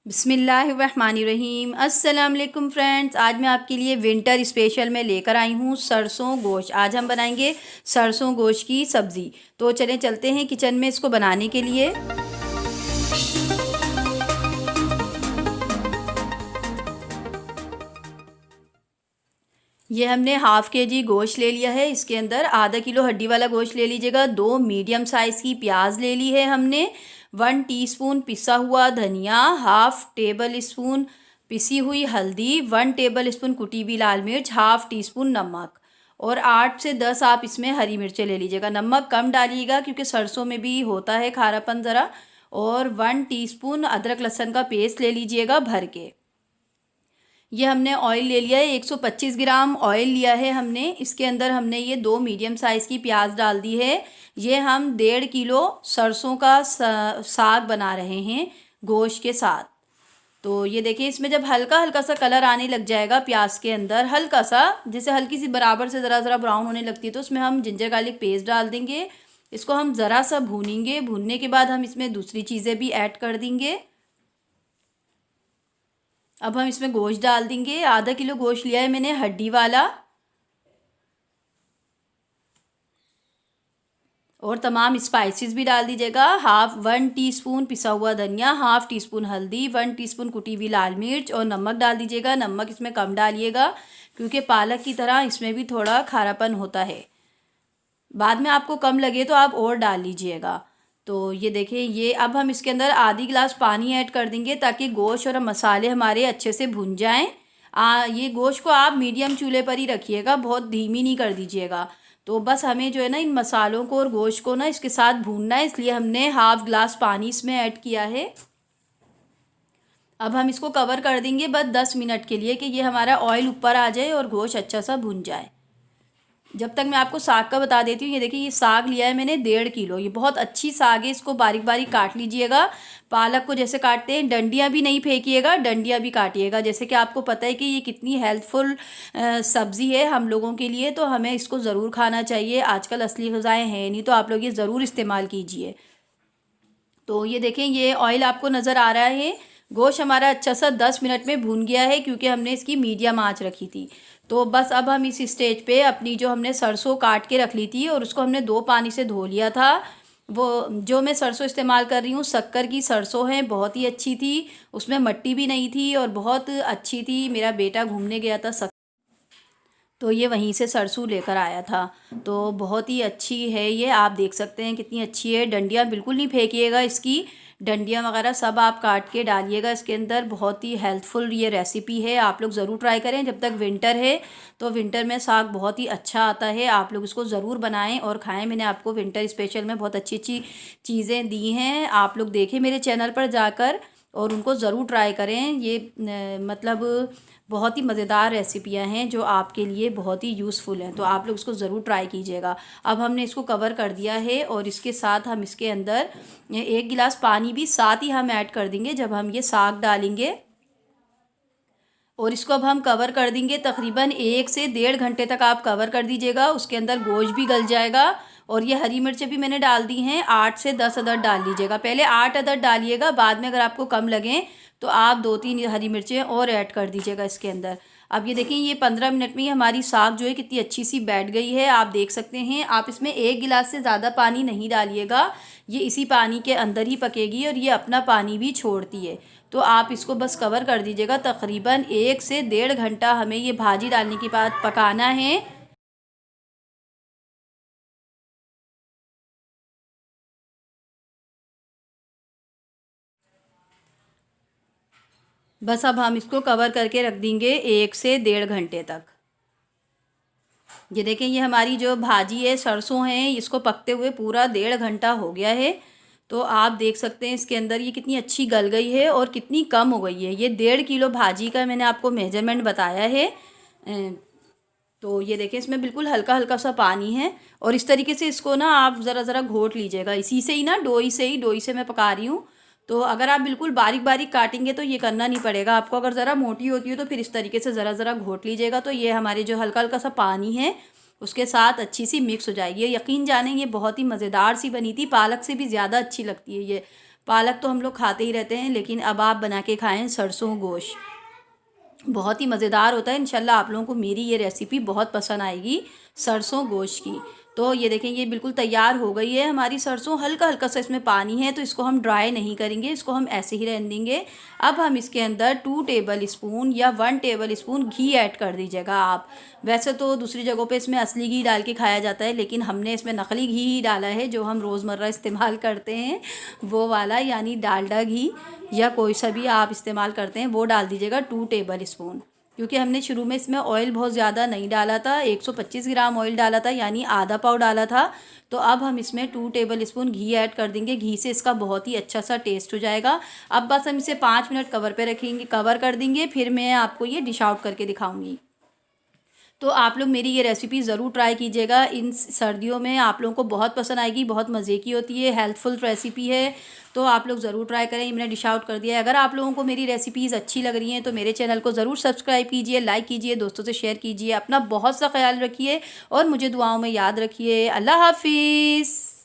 बिस्मिल्लाहिर्रहमानिर्रहीम। अस्सलाम वालेकुम फ्रेंड्स, आज मैं आपके लिए विंटर स्पेशल में लेकर आई हूँ सरसों गोश्त। आज हम बनाएंगे सरसों गोश्त की सब्ज़ी। तो चलते हैं किचन में इसको बनाने के लिए। ये हमने हाफ़ के जी गोश्त ले लिया है। इसके अंदर आधा किलो हड्डी वाला गोश्त ले लीजिएगा। 2 मीडियम साइज़ की प्याज ले ली है हमने। 1 टीस्पून पिसा हुआ धनिया, हाफ़ टेबल स्पून पिसी हुई हल्दी, 1 टेबल स्पून कुटी हुई लाल मिर्च, हाफ़ टी स्पून नमक और 8 से 10 आप इसमें हरी मिर्चें ले लीजिएगा। नमक कम डालिएगा क्योंकि सरसों में भी होता है खारापन ज़रा। और 1 टीस्पून अदरक लहसुन का पेस्ट ले लीजिएगा भर के। ये हमने ऑयल ले लिया है, 125 ग्राम ऑयल लिया है हमने। इसके अंदर हमने ये 2 मीडियम साइज़ की प्याज डाल दी है। ये हम 1.5 किलो सरसों का साग बना रहे हैं गोश्त के साथ। तो ये देखिए, इसमें जब हल्का हल्का सा कलर आने लग जाएगा प्याज के अंदर, हल्का सा, जैसे हल्की सी बराबर से ज़रा ज़रा ब्राउन होने लगती है, तो उसमें हम जिंजर गार्लिक पेस्ट डाल देंगे। इसको हम ज़रा सा भूनेंगे। भूनने के बाद हम इसमें दूसरी चीज़ें भी ऐड कर देंगे। अब हम इसमें गोश्त डाल देंगे। आधा किलो गोश्त लिया है मैंने हड्डी वाला। और तमाम स्पाइसेस भी डाल दीजिएगा। 1 टीस्पून पिसा हुआ धनिया, 1/2 टीस्पून हल्दी, 1 टीस्पून कुटी हुई लाल मिर्च और नमक डाल दीजिएगा। नमक इसमें कम डालिएगा क्योंकि पालक की तरह इसमें भी थोड़ा खारापन होता है। बाद में आपको कम लगे तो आप और डाल लीजिएगा। तो ये देखें, ये अब हम इसके अंदर आधी गिलास पानी ऐड कर देंगे ताकि गोश्त और मसाले हमारे अच्छे से भुन जाएं। ये गोश्त को आप मीडियम चूल्हे पर ही रखिएगा, बहुत धीमी नहीं कर दीजिएगा। तो बस हमें जो है ना, इन मसालों को और गोश्त को ना इसके साथ भूनना है, इसलिए हमने हाफ़ गिलास पानी इसमें ऐड किया है। अब हम इसको कवर कर देंगे बस 10 मिनट के लिए कि ये हमारा ऑयल ऊपर आ जाए और गोश्त अच्छा सा भुन जाए। जब तक मैं आपको साग का बता देती हूँ। ये देखिए, ये साग लिया है मैंने 1.5 किलो। ये बहुत अच्छी साग है, इसको बारीक बारीक काट लीजिएगा। पालक को जैसे काटते हैं, डंडियाँ भी नहीं फेंकिएगा, डंडियाँ भी काटिएगा। जैसे कि आपको पता है कि ये कितनी हेल्थफुल सब्ज़ी है हम लोगों के लिए, तो हमें इसको ज़रूर खाना चाहिए। आजकल असली ग़िज़ाएँ हैं नहीं, तो आप लोग ये ज़रूर इस्तेमाल कीजिए। तो ये देखें, ये ऑयल आपको नज़र आ रहा है। गोश्त हमारा अच्छा सा 10 मिनट में भून गया है क्योंकि हमने इसकी मीडियम आंच रखी थी। तो बस अब हम इस स्टेज पे अपनी जो हमने सरसों काट के रख ली थी और उसको हमने 2 पानी से धो लिया था। वो जो मैं सरसों इस्तेमाल कर रही हूँ, शक्कर की सरसों है, बहुत ही अच्छी थी। उसमें मट्टी भी नहीं थी और बहुत अच्छी थी। मेरा बेटा घूमने गया था तो ये वहीं से सरसों लेकर आया था। तो बहुत ही अच्छी है ये, आप देख सकते हैं कितनी अच्छी है। डंडियाँ बिल्कुल नहीं फेंकिएगा, इसकी डंडियाँ वगैरह सब आप काट के डालिएगा इसके अंदर। बहुत ही हेल्थफुल ये रेसिपी है, आप लोग ज़रूर ट्राई करें। जब तक विंटर है तो विंटर में साग बहुत ही अच्छा आता है, आप लोग इसको ज़रूर बनाएं और खाएं। मैंने आपको विंटर स्पेशल में बहुत अच्छी अच्छी चीज़ें दी हैं, आप लोग देखें मेरे चैनल पर जाकर और उनको ज़रूर ट्राई करें। ये मतलब बहुत ही मज़ेदार रेसिपियां हैं जो आपके लिए बहुत ही यूज़फुल हैं, तो आप लोग इसको ज़रूर ट्राई कीजिएगा। अब हमने इसको कवर कर दिया है और इसके साथ हम इसके अंदर 1 गिलास पानी भी साथ ही हम ऐड कर देंगे जब हम ये साग डालेंगे। और इसको अब हम कवर कर देंगे तकरीबन 1 से 1.5 घंटे तक आप कवर कर दीजिएगा। उसके अंदर गोश्त भी गल जाएगा। और ये हरी मिर्चें भी मैंने डाल दी हैं, 8 से 10 अदद डाल लीजिएगा। पहले 8 अदद डालिएगा, बाद में अगर आपको कम लगें तो आप 2-3 हरी मिर्चें और ऐड कर दीजिएगा इसके अंदर। अब ये देखें, ये 15 मिनट में ही हमारी साग जो है कितनी अच्छी सी बैठ गई है, आप देख सकते हैं। आप इसमें 1 गिलास से ज़्यादा पानी नहीं डालिएगा, ये इसी पानी के अंदर ही पकेगी और ये अपना पानी भी छोड़ती है। तो आप इसको बस कवर कर दीजिएगा। तकरीबन 1 से 1.5 घंटा हमें ये भाजी डालने के बाद पकाना है। बस अब हम इसको कवर करके रख देंगे 1 से 1.5 घंटे तक। ये देखें, ये हमारी जो भाजी है, सरसों है, इसको पकते हुए पूरा 1.5 घंटा हो गया है। तो आप देख सकते हैं इसके अंदर ये कितनी अच्छी गल गई है और कितनी कम हो गई है। ये 1.5 किलो भाजी का मैंने आपको मेजरमेंट बताया है। तो ये देखें, इसमें बिल्कुल हल्का हल्का सा पानी है और इस तरीके से इसको ना आप ज़रा ज़रा घोट लीजिएगा। इसी से ही ना, डोई से मैं पका रही हूँ। तो अगर आप बिल्कुल बारीक बारीक काटेंगे तो ये करना नहीं पड़ेगा आपको। अगर ज़रा मोटी होती है तो फिर इस तरीके से ज़रा ज़रा घोट लीजिएगा। तो ये हमारे जो हल्का हल्का सा पानी है उसके साथ अच्छी सी मिक्स हो जाएगी। ये यकीन जाने, ये बहुत ही मज़ेदार सी बनी थी, पालक से भी ज़्यादा अच्छी लगती है ये। पालक तो हम लोग खाते ही रहते हैं, लेकिन अब आप बना के खाएं सरसों गोश्त, बहुत ही मज़ेदार होता है। इंशाल्लाह आप लोगों को मेरी ये रेसिपी बहुत पसंद आएगी सरसों गोश्त की। तो ये देखें, ये बिल्कुल तैयार हो गई है हमारी सरसों। हल्का हल्का सा इसमें पानी है, तो इसको हम ड्राई नहीं करेंगे, इसको हम ऐसे ही रहने देंगे। अब हम इसके अंदर 2 टेबल स्पून या 1 टेबल स्पून घी ऐड कर दीजिएगा आप। वैसे तो दूसरी जगहों पे इसमें असली घी डाल के खाया जाता है, लेकिन हमने इसमें नकली घी ही डाला है, जो हम रोज़मर्रा इस्तेमाल करते हैं वो वाला, यानी डालडा घी या कोई सा भी आप इस्तेमाल करते हैं वो डाल दीजिएगा 2 टेबल स्पून। क्योंकि हमने शुरू में इसमें ऑयल बहुत ज़्यादा नहीं डाला था, 125 ग्राम ऑयल डाला था, यानी आधा पाव डाला था। तो अब हम इसमें 2 टेबल स्पून घी ऐड कर देंगे। घी से इसका बहुत ही अच्छा सा टेस्ट हो जाएगा। अब बस हम इसे 5 मिनट कवर पे रखेंगे, कवर कर देंगे, फिर मैं आपको ये डिश आउट करके दिखाऊंगी। तो आप लोग मेरी ये रेसिपी ज़रूर ट्राई कीजिएगा, इन सर्दियों में आप लोगों को बहुत पसंद आएगी, बहुत मज़े की होती है, हेल्थफुल रेसिपी है। तो आप लोग ज़रूर ट्राई करें। मैंने डिश आउट कर दिया है। अगर आप लोगों को मेरी रेसिपीज़ अच्छी लग रही हैं तो मेरे चैनल को ज़रूर सब्सक्राइब कीजिए, लाइक कीजिए, दोस्तों से शेयर कीजिए। अपना बहुत सा ख्याल रखिए और मुझे दुआओं में याद रखिए। अल्लाह हाफिज़।